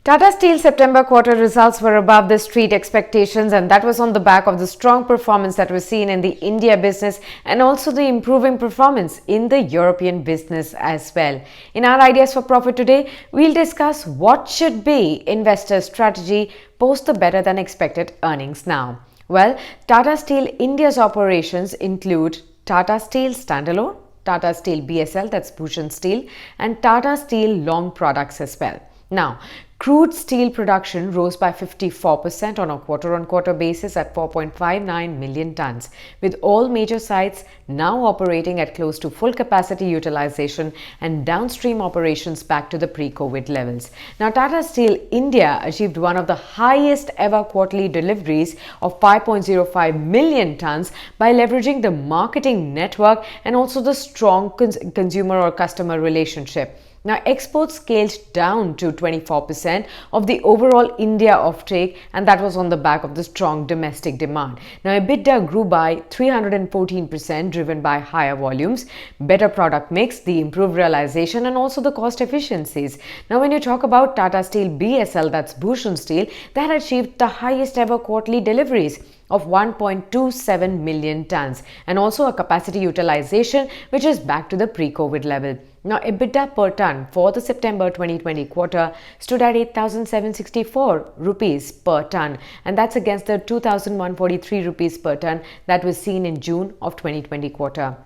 Tata Steel September quarter results were above the street expectations, and that was on the back of the strong performance that was seen in the India business and also the improving performance in the European business as well. In our ideas for profit today, we'll discuss what should be investor strategy post the better than expected earnings now. Well, Tata Steel India's operations include Tata Steel Standalone, Tata Steel BSL, that's Bhushan Steel, and Tata Steel Long Products as well. Now, crude steel production rose by 54% on a quarter-on-quarter basis at 4.59 million tons, with all major sites now operating at close to full capacity utilization and downstream operations back to the pre-COVID levels. Now, Tata Steel India achieved one of the highest ever quarterly deliveries of 5.05 million tons by leveraging the marketing network and also the strong consumer or customer relationship. Now, exports scaled down to 24% of the overall India offtake, and that was on the back of the strong domestic demand. Now, EBITDA grew by 314%, driven by higher volumes, better product mix, the improved realization, and also the cost efficiencies. Now, when you talk about Tata Steel BSL, that's Bhushan Steel, that achieved the highest ever quarterly deliveries of 1.27 million tons and also a capacity utilization which is back to the pre-COVID level. Now, EBITDA per ton for the September 2020 quarter stood at 8,764 rupees per ton, and that's against the 2,143 rupees per ton that was seen in June of 2020 quarter.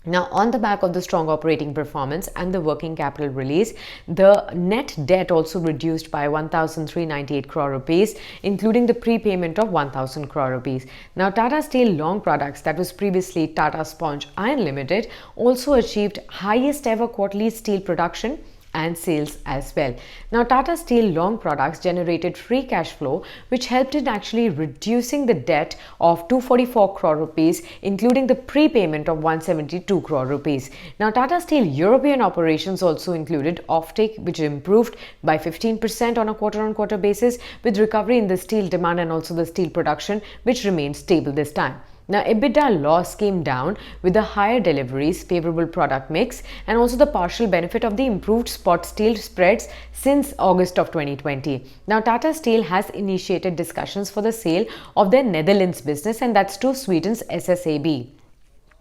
Now, on the back of the strong operating performance and the working capital release, the net debt also reduced by 1,398 crore rupees, including the prepayment of 1,000 crore rupees. Now, Tata Steel Long Products, that was previously Tata Sponge Iron Limited, also achieved highest ever quarterly steel production and sales as well. Now, Tata Steel Long Products generated free cash flow, which helped in actually reducing the debt of 244 crore rupees, including the prepayment of 172 crore rupees. Now, Tata Steel European operations also included offtake, which improved by 15% on a quarter-on-quarter basis, with recovery in the steel demand and also the steel production, which remained stable this time. Now, EBITDA loss came down with the higher deliveries, favorable product mix, and also the partial benefit of the improved spot steel spreads since August of 2020. Now, Tata Steel has initiated discussions for the sale of their Netherlands business, and that's to Sweden's SSAB.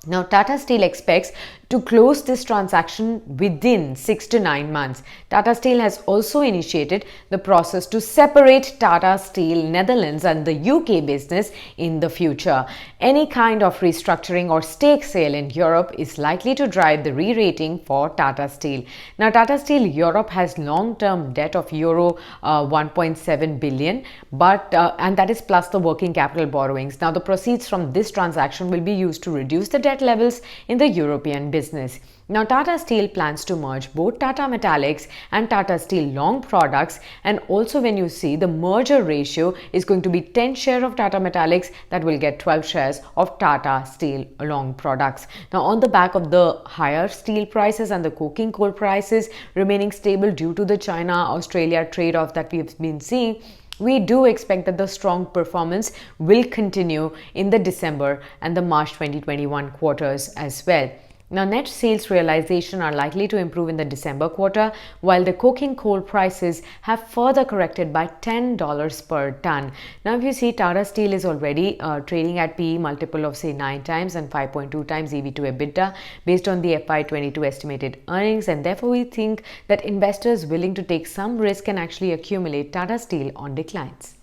Now, Tata Steel expects to close this transaction within 6 to 9 months. Tata Steel has also initiated the process to separate Tata Steel Netherlands and the UK business in the future. Any kind of restructuring or stake sale in Europe is likely to drive the re-rating for Tata Steel. Now, Tata Steel Europe has long-term debt of euro 1.7 billion, and that is plus the working capital borrowings. Now, the proceeds from this transaction will be used to reduce the debt levels in the European business. Now, Tata Steel plans to merge both Tata Metallics and Tata Steel Long Products, and also when you see the merger ratio is going to be 10 share of Tata Metallics that will get 12 shares of Tata Steel Long Products. Now, on the back of the higher steel prices and the coking coal prices remaining stable due to the China-Australia trade-off that we've been seeing, we do expect that the strong performance will continue in the December and the March 2021 quarters as well. Now, net sales realization are likely to improve in the December quarter, while the coking coal prices have further corrected by $10 per ton. Now, if you see, Tata Steel is already trading at PE multiple of say 9 times and 5.2 times EV to EBITDA based on the FY22 estimated earnings, and therefore we think that investors willing to take some risk can actually accumulate Tata Steel on declines.